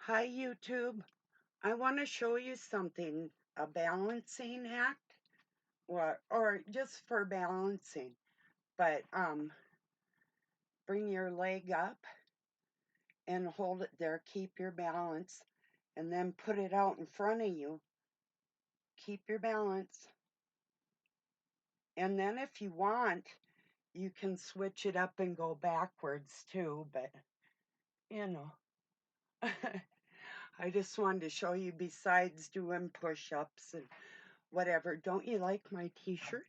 Hi YouTube. I want to show you something, a balancing act, or just for balancing. But bring your leg up and hold it there, keep your balance, and then put it out in front of you. Keep your balance. And then if you want, you can switch it up and go backwards too, but you know. I just wanted to show you besides doing push-ups and whatever. Don't you like my t-shirt?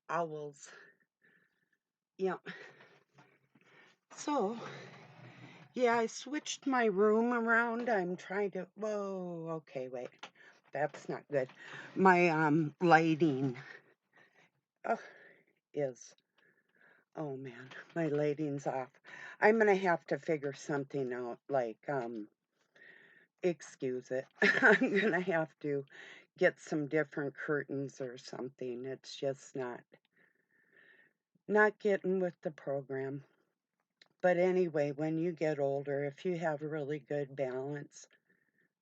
Owls. Yeah. So, yeah, I switched my room around. I'm trying to, whoa, okay, wait. That's not good. My lighting oh, is, oh man, my lighting's off. I'm gonna have to figure something out, like, excuse it. I'm gonna have to get some different curtains or something. It's just not getting with the program. But anyway, when you get older, if you have really good balance,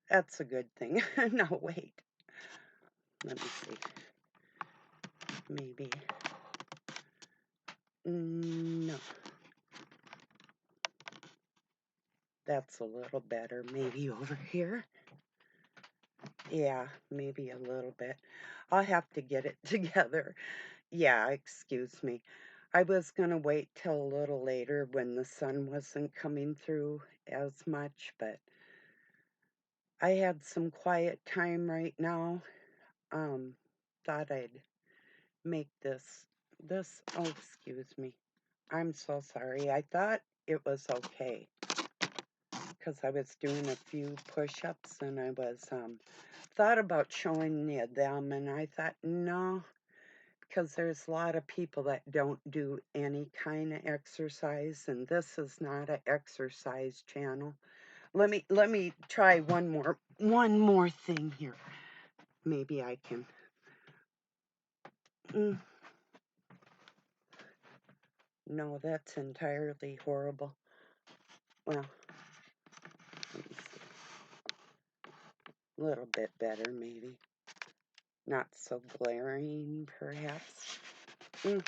that's a good thing. No, wait. Let me see. Maybe. No. That's a little better. Maybe over here. Yeah, maybe a little bit. I'll have to get it together. Yeah, excuse me. I was going to wait till a little later when the sun wasn't coming through as much, but I had some quiet time right now. Um, Thought I'd make oh, excuse me. I'm so sorry. I thought it was okay because I was doing a few push-ups and I was thought about showing you them, and I thought no, because there's a lot of people that don't do any kind of exercise, and this is not an exercise channel. Let me try one more thing here. Maybe I can. Mm, no, that's entirely horrible. Well, let me see. A little bit better, maybe. Not so glaring, perhaps. Mm,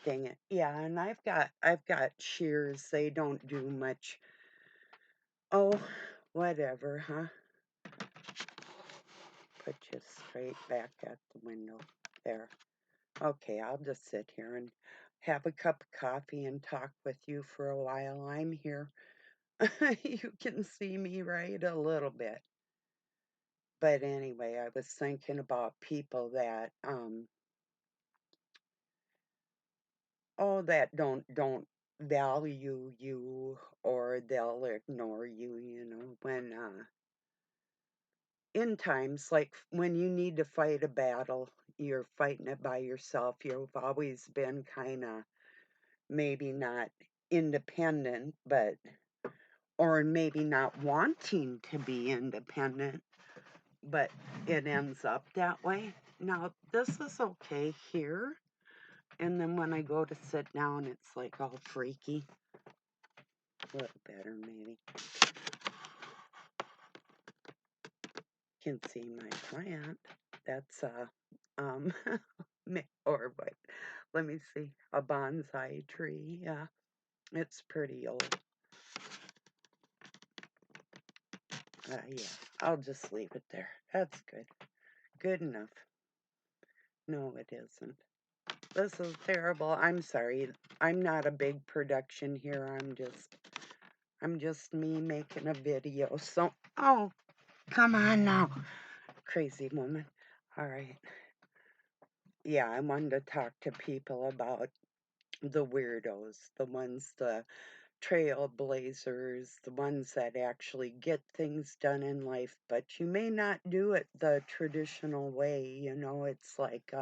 dang it. Yeah, and I've got shears. They don't do much. Oh, whatever, huh? Put you straight back at the window. There. Okay, I'll just sit here and have a cup of coffee and talk with you for a while. I'm here. You can see me, right? A little bit. But anyway, I was thinking about people that that don't value you, or they'll ignore you, when in times like when you need to fight a battle, you're fighting it by yourself. You've always been kind of maybe not independent, but or maybe not wanting to be independent, but it ends up that way. Now, this is okay here. And then when I go to sit down, it's like all freaky. A little better, maybe. You can see my plant. That's um, or what? Let me see. A bonsai tree. Yeah, it's pretty old. Yeah, I'll just leave it there. That's good. Good enough. No, it isn't. This is terrible. I'm sorry. I'm not a big production here. I'm just me making a video. So, oh, come on now. Crazy woman. All right. Yeah, I wanted to talk to people about the weirdos, the trailblazers, the ones that actually get things done in life, but you may not do it the traditional way. It's like,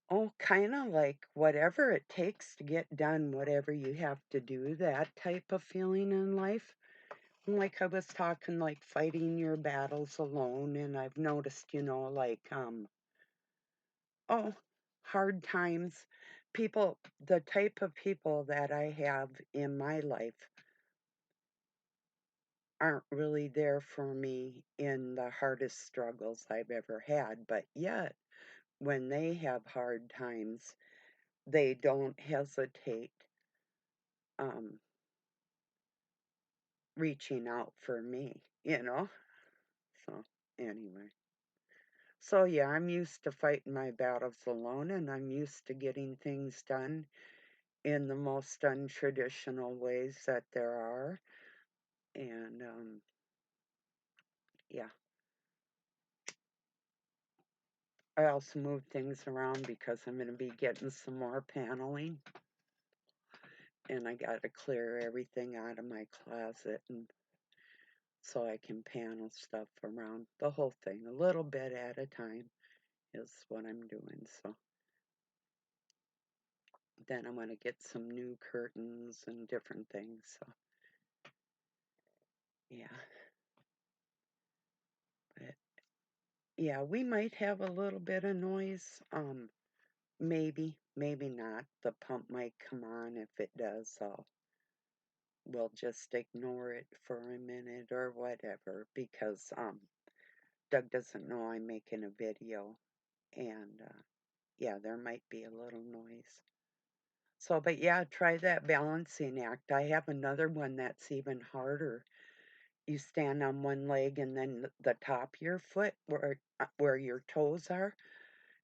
oh, kind of like whatever it takes to get done, whatever you have to do, that type of feeling in life. Like I was talking, like fighting your battles alone, and I've noticed, like, oh, hard times, people, the type of people that I have in my life aren't really there for me in the hardest struggles I've ever had, but yet when they have hard times, they don't hesitate um, reaching out for me, you know? So, anyway. So, yeah, I'm used to fighting my battles alone, and I'm used to getting things done in the most untraditional ways that there are. And, yeah, I also moved things around because I'm going to be getting some more paneling, and I got to clear everything out of my closet and so I can panel stuff around the whole thing a little bit at a time is what I'm doing. So then I'm going to get some new curtains and different things. So yeah, but yeah, we might have a little bit of noise. Maybe, maybe not. The pump might come on. If it does, we'll just ignore it for a minute or whatever because Doug doesn't know I'm making a video, and yeah, there might be a little noise. So, but yeah, try that balancing act. I have another one that's even harder. You stand on one leg and then the top of your foot where your toes are,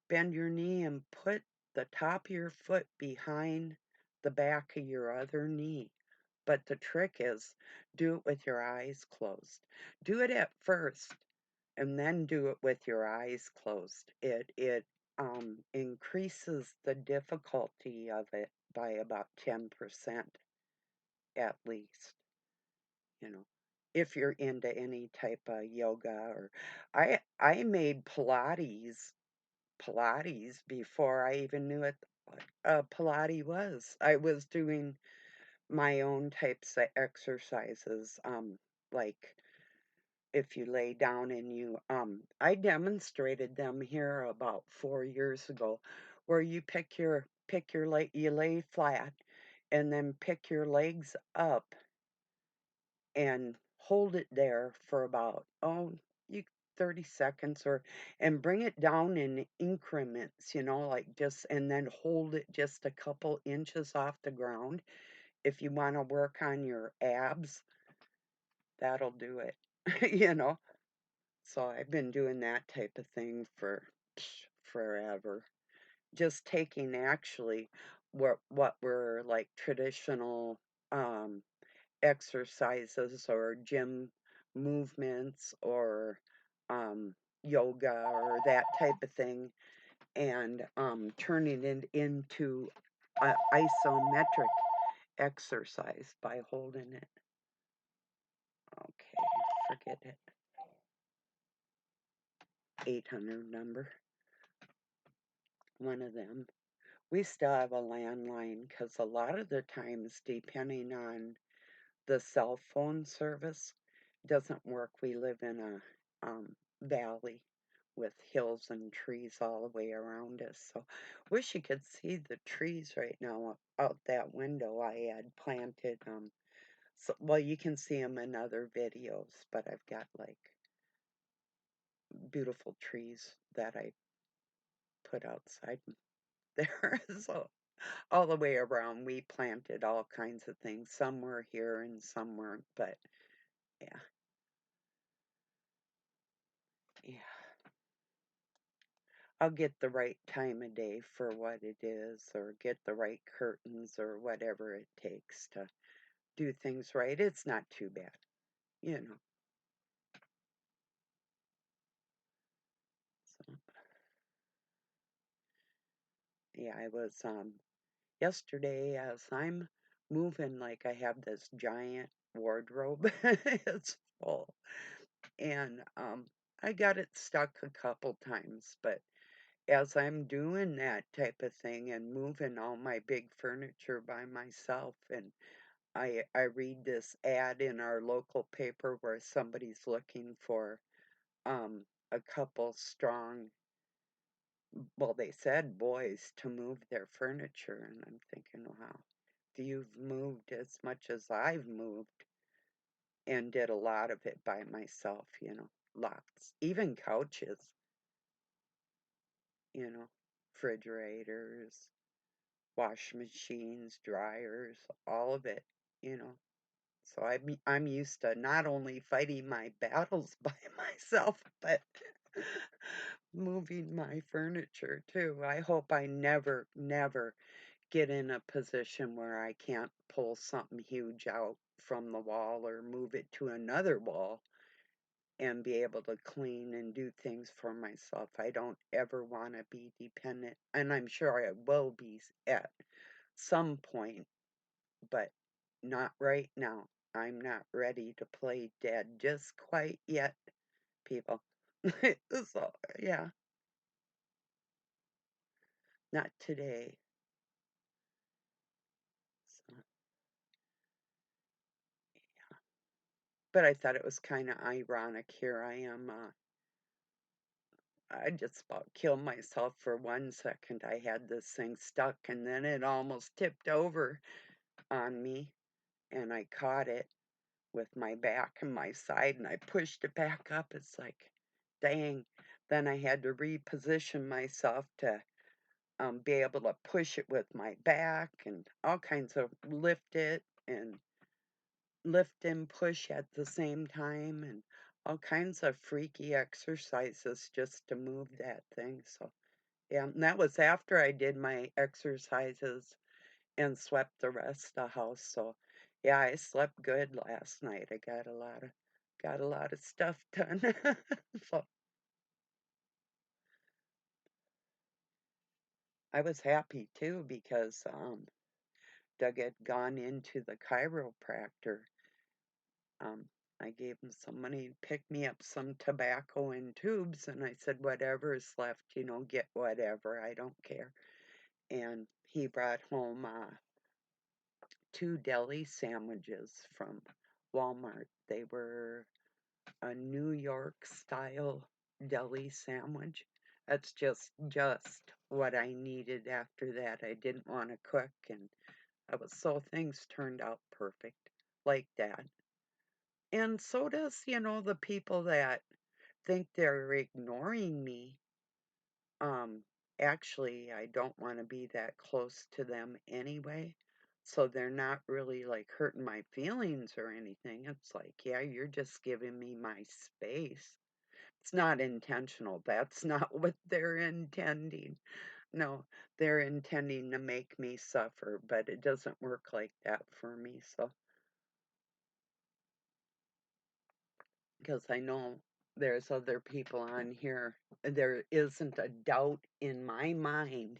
bend your knee and put the top of your foot behind the back of your other knee. But the trick is do it with your eyes closed. Do it at first and then do it with your eyes closed. It increases the difficulty of it by about 10% at least, you know. If you're into any type of yoga or I made Pilates before I even knew what Pilates was. I was doing my own types of exercises, like if you lay down and you I demonstrated them here about 4 years ago where you pick your leg, you lay flat and then pick your legs up and hold it there for about you 30 seconds or and bring it down in increments, like just and then hold it just a couple inches off the ground. If you want to work on your abs, that'll do it. you know So I've been doing that type of thing for forever. Just taking actually what were like traditional um, exercises or gym movements or um, yoga or that type of thing, and turning it into isometric exercise by holding it. Okay, forget it. 800 number, one of them. We still have a landline because a lot of the times, depending on the cell phone service, doesn't work. We live in a valley with hills and trees all the way around us. So, wish you could see the trees right now out that window. I had planted. Well, you can see them in other videos, but I've got like beautiful trees that I put outside there. So all the way around, we planted all kinds of things. Some were here and some weren't, but yeah, yeah. I'll get the right time of day for what it is, or get the right curtains, or whatever it takes to do things right. It's not too bad, you know. So, yeah, I was yesterday as I'm moving, like I have this giant wardrobe. It's full, and I got it stuck a couple times, but as I'm doing that type of thing and moving all my big furniture by myself, and I read this ad in our local paper where somebody's looking for a couple strong Well, they said boys to move their furniture, and I'm thinking, wow, you've moved as much as I've moved and did a lot of it by myself, lots. Even couches, you know, refrigerators, wash machines, dryers, all of it, you know. So I'm used to not only fighting my battles by myself, but moving my furniture too. I hope I never, never get in a position where I can't pull something huge out from the wall or move it to another wall and be able to clean and do things for myself. I don't ever want to be dependent, and I'm sure I will be at some point, but not right now. I'm not ready to play dead just quite yet, people. So, yeah, not today. So, but I thought it was kind of ironic. Here I am. I just about killed myself for 1 second. I had this thing stuck, and then it almost tipped over on me, and I caught it with my back and my side, and I pushed it back up. It's like, dang. Then I had to reposition myself to be able to push it with my back and all kinds of lift and push at the same time and all kinds of freaky exercises just to move that thing. So, yeah, and that was after I did my exercises and swept the rest of the house. So, yeah, I slept good last night. I got a lot of stuff done. So, I was happy too because Doug had gone into the chiropractor. Um, I gave him some money to pick me up some tobacco in tubes, and I said, whatever is left, get whatever. I don't care. And he brought home 2 deli sandwiches from Walmart. They were a New York style deli sandwich. That's just what I needed after that. I didn't want to cook, and things turned out perfect like that. And so does, the people that think they're ignoring me. Um, Actually, I don't want to be that close to them anyway. So they're not really like hurting my feelings or anything. It's like, yeah, you're just giving me my space. It's not intentional. That's not what they're intending. No, they're intending to make me suffer, but it doesn't work like that for me. So because I know there's other people on here. There isn't a doubt in my mind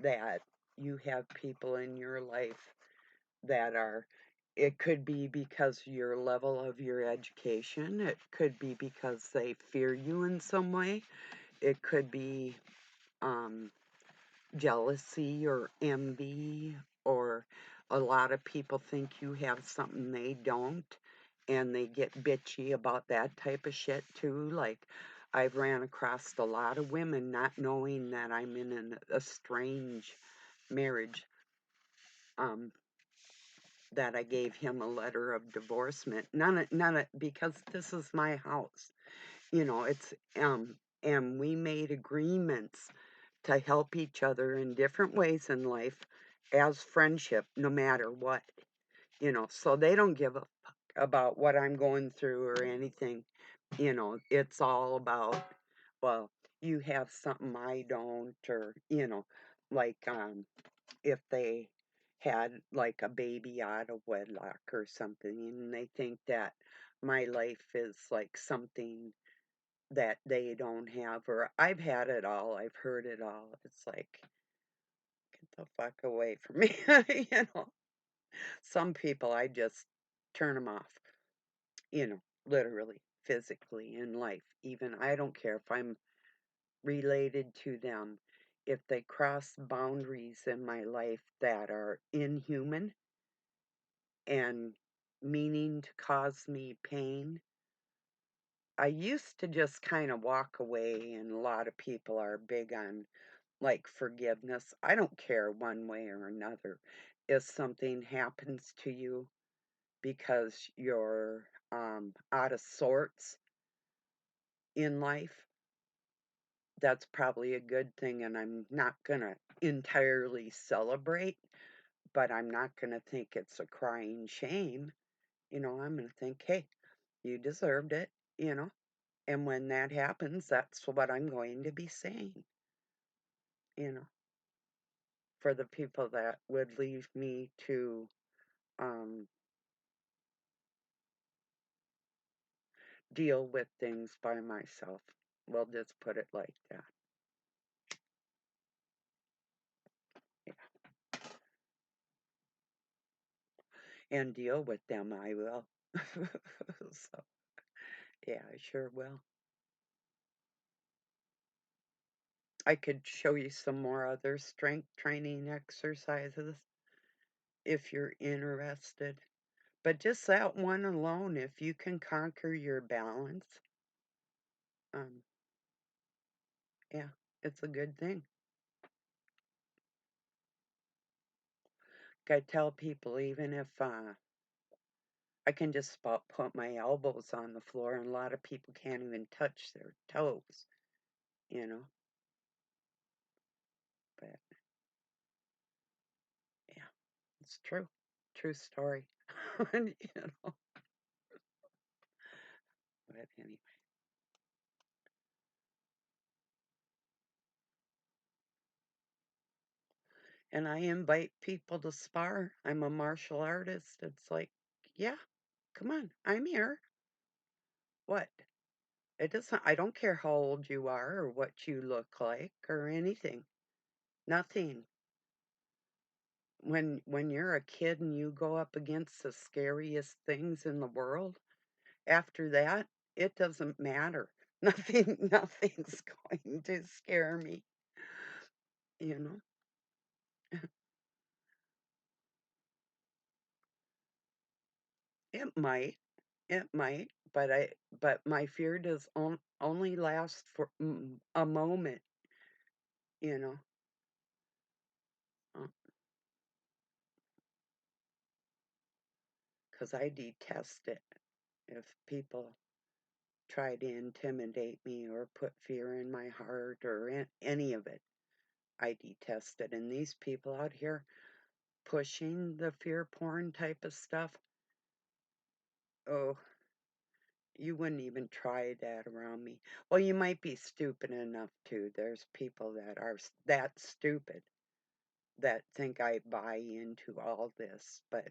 that you have people in your life that are, it could be because your level of your education, it could be because they fear you in some way, it could be um, jealousy or envy, or a lot of people think you have something they don't, and they get bitchy about that type of shit too. Like, I've ran across a lot of women not knowing that I'm in a strange marriage, um, that I gave him a letter of divorcement. None of, because this is my house. It's, and we made agreements to help each other in different ways in life as friendship, no matter what, so they don't give a fuck about what I'm going through or anything. It's all about, well, you have something I don't, or, like, if they had like a baby out of wedlock or something, and they think that my life is like something that they don't have, or I've had it all, I've heard it all. It's like, get the fuck away from me. you know, some people I just turn them off, literally, physically in life. Even I don't care if I'm related to them. If they cross boundaries in my life that are inhuman and meaning to cause me pain, I used to just kind of walk away, and a lot of people are big on like forgiveness. I don't care one way or another. If something happens to you because you're out of sorts in life, that's probably a good thing, and I'm not going to entirely celebrate, but I'm not going to think it's a crying shame. I'm going to think, hey, you deserved it, you know, and when that happens, that's what I'm going to be saying, you know, for the people that would leave me to um, deal with things by myself. We'll just put it like that. Yeah. And deal with them, I will. So, yeah, I sure will. I could show you some more other strength training exercises if you're interested. But just that one alone, if you can conquer your balance, um, yeah, it's a good thing. I tell people even if I can just about put my elbows on the floor, and a lot of people can't even touch their toes, you know. But yeah, it's true, true story. Know. But anyway, and I invite people to spar. I'm a martial artist. It's like, yeah, come on, I'm here. What? It doesn't. I don't care how old you are or what you look like or anything. Nothing. When you're a kid and you go up against the scariest things in the world, after that, it doesn't matter. Nothing's going to scare me, you know. It might, it might, but my fear does only last for a moment, you know, because I detest it. If people try to intimidate me or put fear in my heart or any of it, I detest it. And these people out here pushing the fear porn type of stuff, oh, you wouldn't even try that around me. Well, you might be stupid enough to. There's people that are that stupid that think I buy into all this, but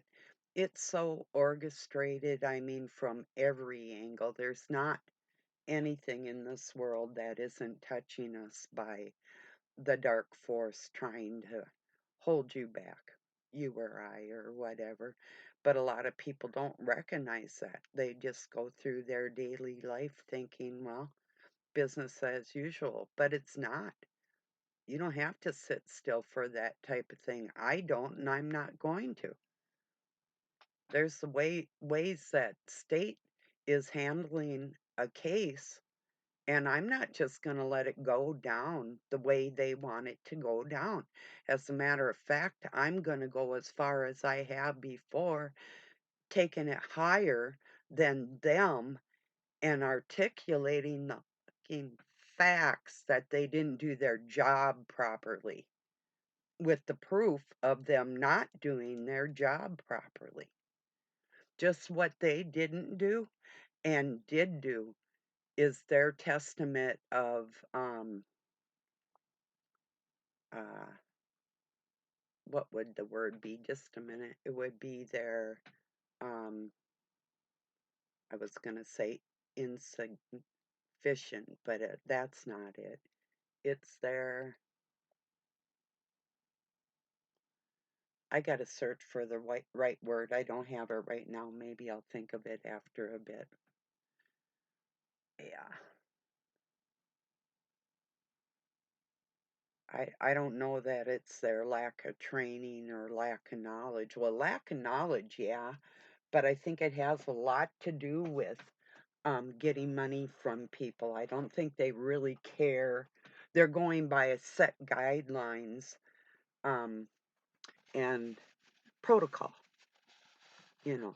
it's so orchestrated. I mean, from every angle. There's not anything in this world that isn't touching us by the dark force trying to hold you back, you or I or whatever. But a lot of people don't recognize that. They just go through their daily life thinking, well, business as usual, but it's not. You don't have to sit still for that type of thing. I don't, and I'm not going to. There's the ways that state is handling a case, and I'm not just going to let it go down the way they want it to go down. As a matter of fact, I'm going to go as far as I have before, taking it higher than them and articulating the fucking facts that they didn't do their job properly with the proof of them not doing their job properly. Just what they didn't do and did do is their testament of uh what would the word be? Just a minute. It would be their um I was going to say insufficient, but that's not it. It's their I got to search for the right word. I don't have it right now. Maybe I'll think of it after a bit. Yeah. I don't know that it's their lack of training or lack of knowledge. Well, lack of knowledge, yeah, but I think it has a lot to do with getting money from people. I don't think they really care. They're going by a set guidelines um, and protocol. You know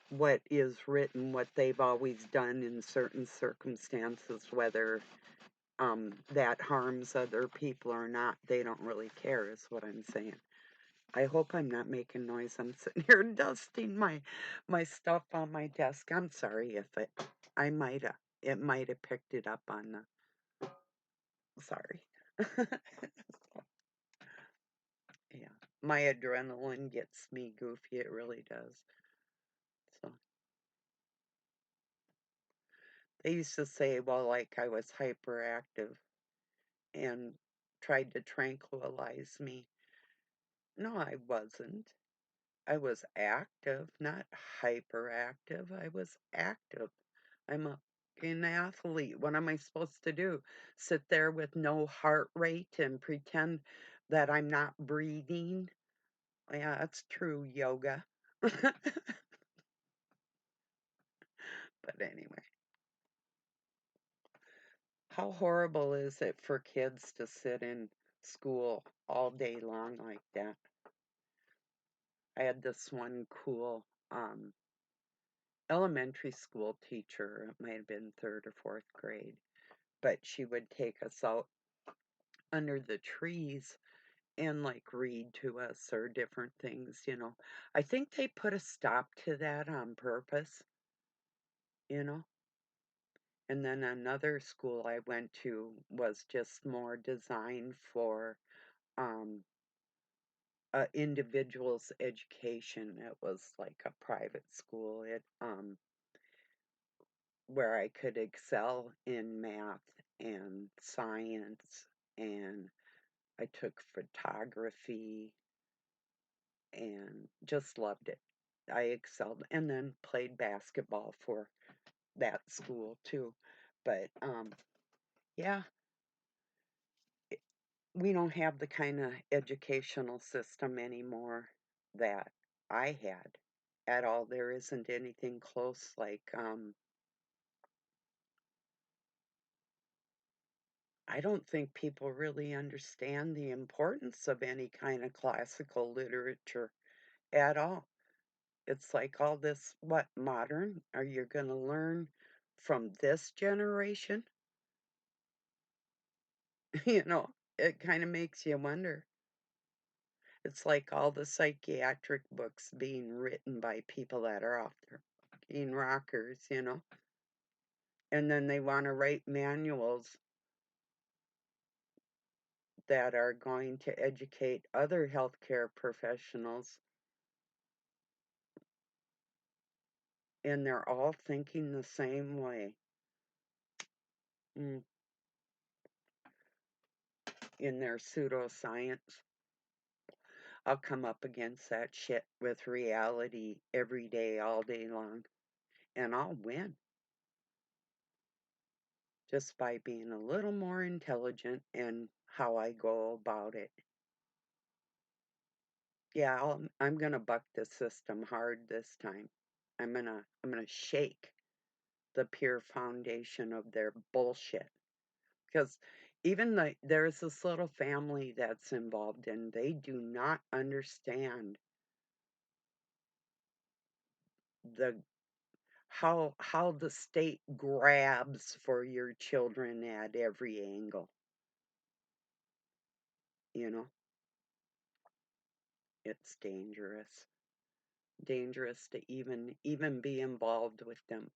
what is written, what they've always done in certain circumstances, whether that harms other people or not. They don't really care, is what I'm saying. I hope I'm not making noise. I'm sitting here dusting my stuff on my desk. I'm sorry if I might have it might have picked it up on the sorry. Yeah. My adrenaline gets me goofy, it really does. So they used to say, well, like I was hyperactive and tried to tranquilize me. No, I wasn't. I was active, not hyperactive. I was active. I'm an athlete. What am I supposed to do? Sit there with no heart rate and pretend that I'm not breathing? Yeah, that's true yoga. But anyway, how horrible is it for kids to sit in school all day long like that? I had this one cool elementary school teacher. It might have been third or fourth grade, but she would take us out under the trees and like read to us or different things. I think they put a stop to that on purpose, you know. And then another school I went to was just more designed for um a individual's education. It was like a private school. It where I could excel in math and science, and I took photography and just loved it. I excelled and then played basketball for that school too. But yeah, it- we don't have the kind of educational system anymore that I had at all. There isn't anything close like I don't think people really understand the importance of any kind of classical literature at all. It's like all this, what, modern? Are you going to learn from this generation? You know, it kind of makes you wonder. It's like all the psychiatric books being written by people that are off their fucking rockers. And then they want to write manuals that are going to educate other healthcare professionals, and they're all thinking the same way. Mm, in their pseudoscience. I'll come up against that shit with reality every day, all day long, and I'll win just by being a little more intelligent in how I go about it. Yeah, I'm gonna buck the system hard this time. I'm gonna shake the pure foundation of their bullshit. Because even there's this little family that's involved, and they do not understand the how the state grabs for your children at every angle. You know, it's dangerous to even be involved with them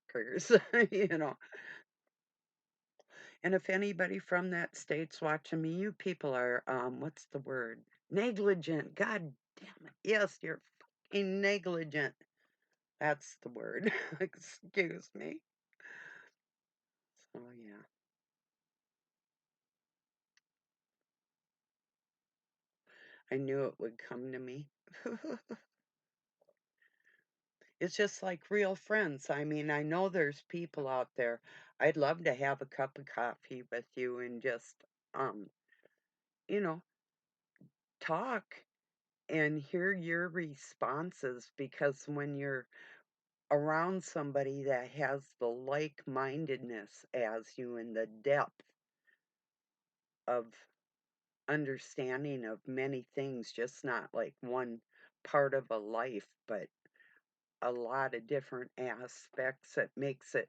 fuckers. you know. And if anybody from that state's watching me, you people are what's the word? Negligent. God damn it. Yes, you're fucking negligent. That's the word. Excuse me. So yeah. I knew it would come to me. It's just like real friends. I mean, I know there's people out there. I'd love to have a cup of coffee with you and just, um, you know, talk and hear your responses, because when you're around somebody that has the like-mindedness as you in the depth of understanding of many things, just not like one part of a life, but a lot of different aspects that makes it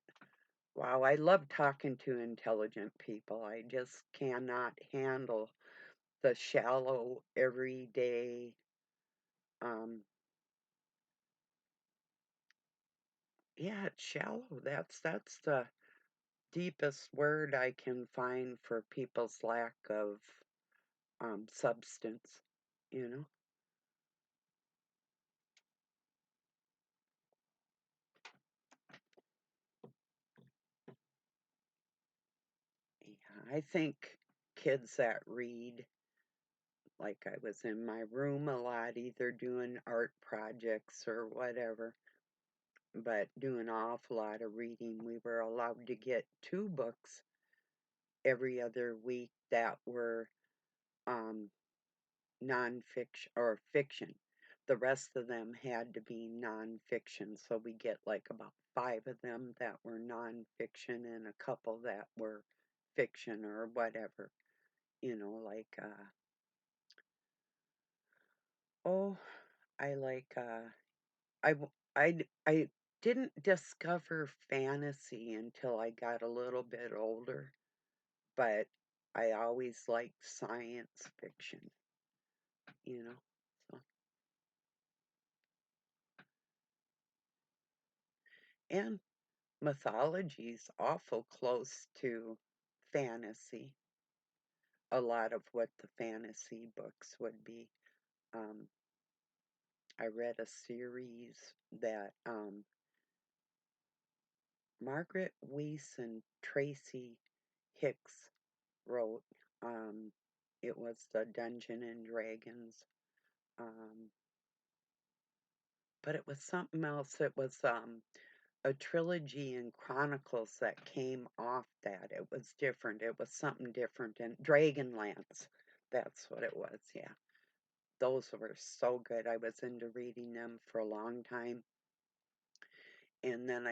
wow. I love talking to intelligent people. I just cannot handle the shallow everyday um yeah, it's shallow. That's the deepest word I can find for people's lack of substance, you know? Yeah, I think kids that read, like I was in my room a lot, either doing art projects or whatever, but doing an awful lot of reading. We were allowed to get two books every other week that were um, nonfiction or fiction. The rest of them had to be nonfiction. So we get like about five of them that were nonfiction and a couple that were fiction or whatever. Like, oh, I like, I didn't discover fantasy until I got a little bit older, but I always liked science fiction, you know. So, and mythology's awful close to fantasy. A lot of what the fantasy books would be. Um, I read a series that Margaret Weiss and Tracy Hicks wrote. Um, it was the Dungeon and Dragons, um, but it was something else. It was a trilogy in Chronicles that came off that. It was different. It was something different. And Dragonlance, that's what it was. Yeah, those were so good. I was into reading them for a long time, and then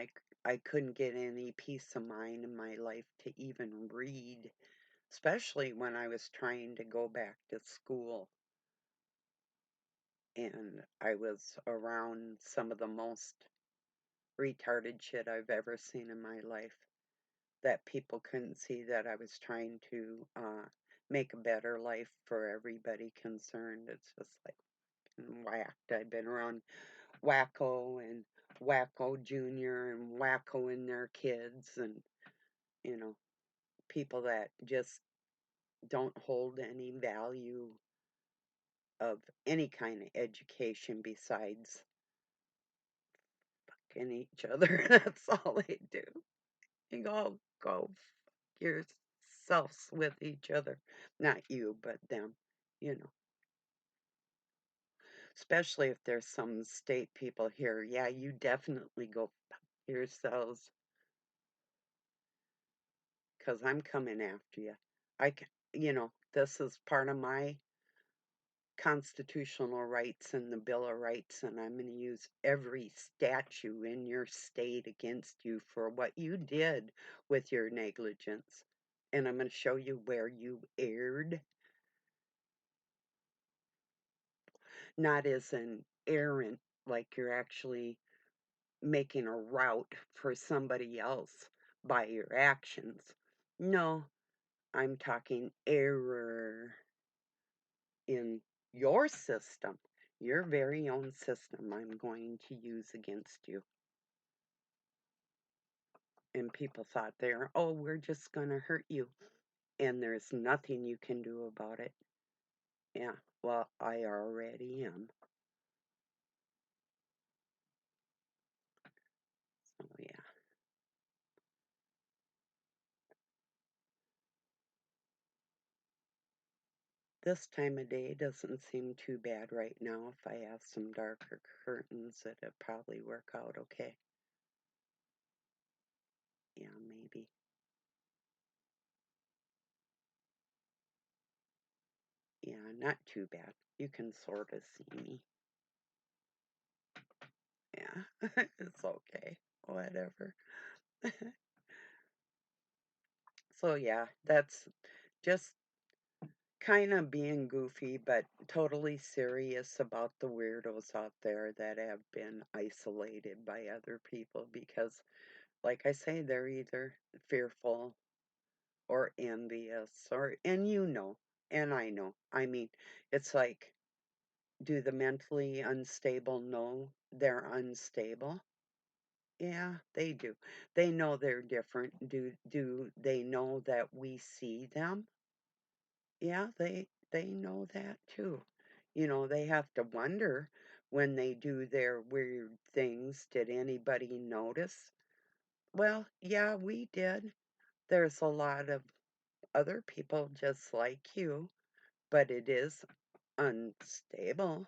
I couldn't get any peace of mind in my life to even read, especially when I was trying to go back to school and I was around some of the most retarded shit I've ever seen in my life that people couldn't see that I was trying to make a better life for everybody concerned. It's just like whacked. I've been around Wacko and Wacko Jr. and Wacko and their kids and, you know, people that just don't hold any value of any kind of education besides fucking each other. That's all they do. You all go fuck yourselves with each other. Not you, but them, you know. Especially if there's some state people here. Yeah, you definitely go fuck yourselves because I'm coming after you. This is part of my constitutional rights and the Bill of Rights, and I'm going to use every statute in your state against you for what you did with your negligence. And I'm going to show you where you erred, not as an errant, like you're actually making a route for somebody else by your actions. No, I'm talking error in your system, your very own system, I'm going to use against you. And people thought oh, we're just going to hurt you. And there's nothing you can do about it. Yeah, well, I already am. So, yeah. This time of day doesn't seem too bad right now. If I have some darker curtains, it'd probably work out okay. Yeah, maybe. Yeah, not too bad. You can sort of see me. Yeah, it's okay. Whatever. So yeah, that's just kind of being goofy, but totally serious about the weirdos out there that have been isolated by other people because, like I say, they're either fearful or envious, or, and you know, and I know. I mean, it's like, do the mentally unstable know they're unstable? Yeah, they do. They know they're different. Do they know that we see them? Yeah, they know that too. You know, they have to wonder when they do their weird things, did anybody notice? Well, yeah, we did. There's a lot of other people just like you, but it is unstable,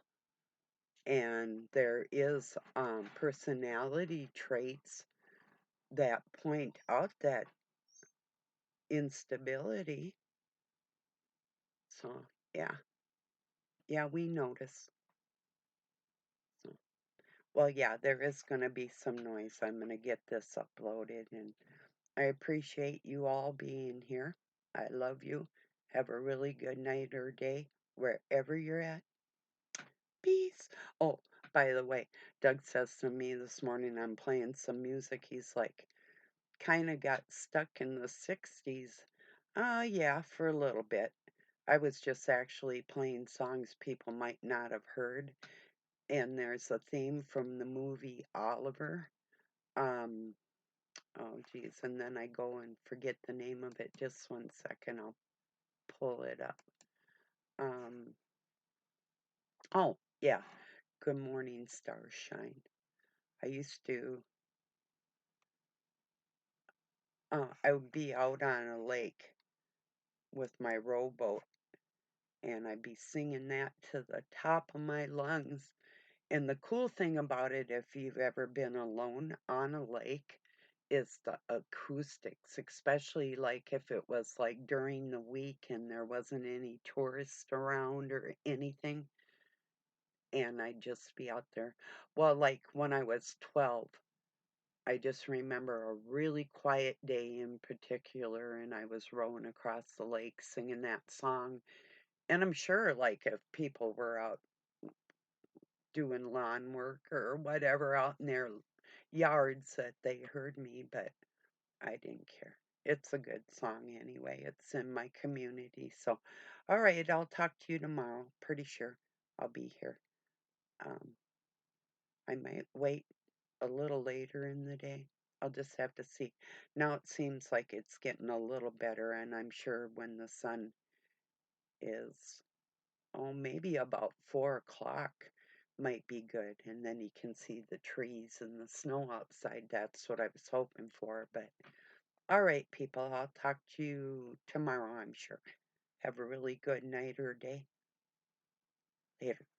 and there is personality traits that point out that instability. So, yeah, yeah, we notice. So, well, yeah, there is going to be some noise. I'm going to get this uploaded, and I appreciate you all being here. I love you. Have a really good night or day wherever you're at. Peace. Oh, by the way, Doug says to me this morning, I'm playing some music. He's like, kind of got stuck in the 60s. Yeah, for a little bit. I was just actually playing songs people might not have heard. And there's a theme from the movie Oliver. Um, oh, geez. And then I go and forget the name of it. Just one second. I'll pull it up. Um, oh, yeah. Good Morning, Starshine. I used to, I would be out on a lake with my rowboat, and I'd be singing that to the top of my lungs. And the cool thing about it, if you've ever been alone on a lake, is the acoustics, especially like if it was like during the week and there wasn't any tourists around or anything, and I'd just be out there. Well, like when I was 12, I just remember a really quiet day in particular, and I was rowing across the lake singing that song. And I'm sure, like, if people were out doing lawn work or whatever out in their yards, that they heard me, but I didn't care. It's a good song anyway. It's in my community. So, all right, I'll talk to you tomorrow. Pretty sure I'll be here. Um, I might wait a little later in the day. I'll just have to see. Now it seems like it's getting a little better, and I'm sure when the sun is, oh, maybe about 4 o'clock might be good, and then you can see the trees and the snow outside. That's what I was hoping for. But all right, people, I'll talk to you tomorrow, I'm sure. Have a really good night or day. Later.